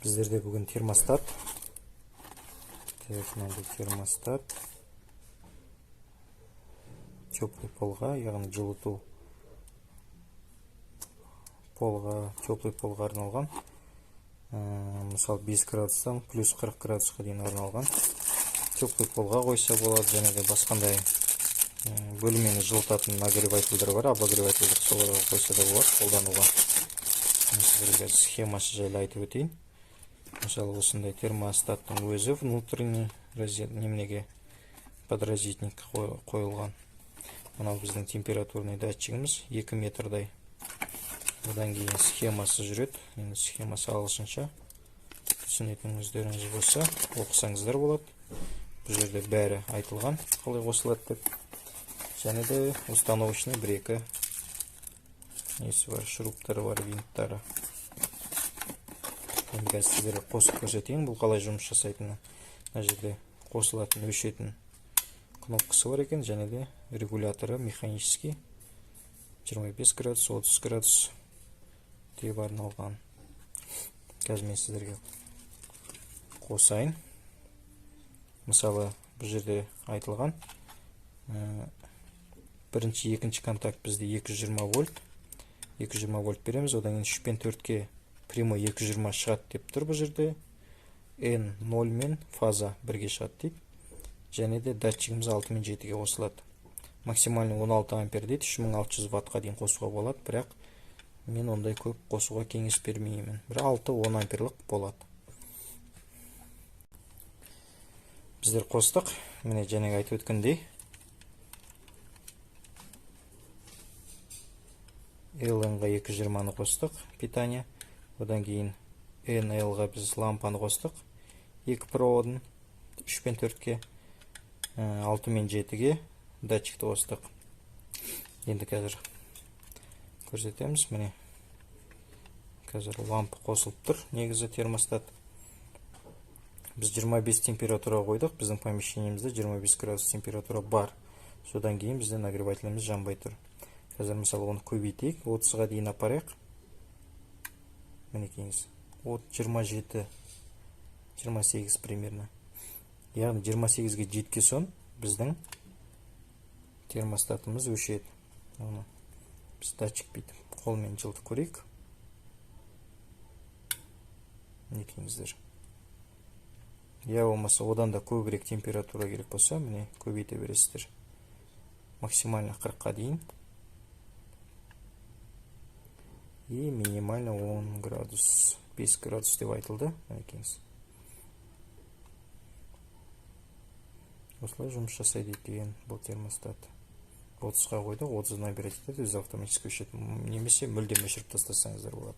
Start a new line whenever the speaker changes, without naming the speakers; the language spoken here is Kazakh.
Біздерде бүгін термостат. Термостат. Теплый полға, яғни жылыту полға, теплый полға арналған. Мысалы 5 градустан плюс 40 градусқа дейін арналған. Теплый полға қойса болады, және де басқандай бөлмені жылытатын нагревательдер бар, обогревательдер, соларға қойса да болады қолдануға. Сіздерге схемасы жайлы айтып өтейін. Мысалы осындай термостаттың өзі внутренний немнеге подразительник қойылған. Мынау біздің температурный датчигіміз 2 метрдай. Одан кейін схемасы жүреді. Енді схемасы ағылшынша. Түсінетін өздеріңіз болса, оқысаңыздар болады. Бұл жерде бәрі айтылған, қалай қосылады деп. Және де установочный 1-2 несі бар, шуруптары бар, винттары. Енді сіздерге қосып көрсетейін, бұл қалай жұмыс жасайтыны. Мына жерде қосылатын, өшетін кнопкасы бар екен, және де регуляторы механический 25 градус, 30 градус деп арналған. Қазір мен сіздерге қосайын. Мысалы, бұл жерде айтылған бірінші, екінші контакт бізде 220 вольт. 220 вольт береміз, одан кейін 3 пен 4-ке прямой 220 шығады деп тұр бұл жерде. N0 мен фаза 1-ге шығады дейді. Және де датчигіміз 6 мен 7-ге қосылады. Максимальный 16 ампер дейді, 3600 ваттқа дейін қосуға болады, бірақ мен ондай көп қосуға кеңес бермеймін. Бір 6-10 амперлік болады. Біздер қостық. Міне жаңағы айтып өткендей. LN-ға 220-ны қостық, питание. Одан кейін NL-ға біз лампаны қостық. 2 проводын 3 пен 4-ке, 6 мен 7-ге датчикті қостық. Енді қазір көрсетеміз. Міне қазір лампы қосылып тұр. Негізі термостат. Біз 25 температура қойдық. Біздің помещениемізде 25 градус температура бар. Содан кейін бізде нагревательіміз жанбай тұр. Қазір мысалы оны көбейтейік. 30-ға дейін апарайық. Мінекейіңіз. 27-28 примерно. Яғни 28-ге жеткен соң біздің термостатымыз өшеді. Біз датчик бүйтіп қолмен жылытып көрейік. Мінекейіңіздер. Я болмаса одан да көбірек температура керек болса, міне көбейте бересіздер. Максимально 40-қа дейін. И минимально 10 градус, 5 градус деп айтылды. Мінекейіңіз. Осылай жұмыс жасайды екен бұл термостат. 30-ға қойды, 30-дан береді, өзі автоматически өшеді. Немесе мүлдем өшіріп тастасаңыздар болады.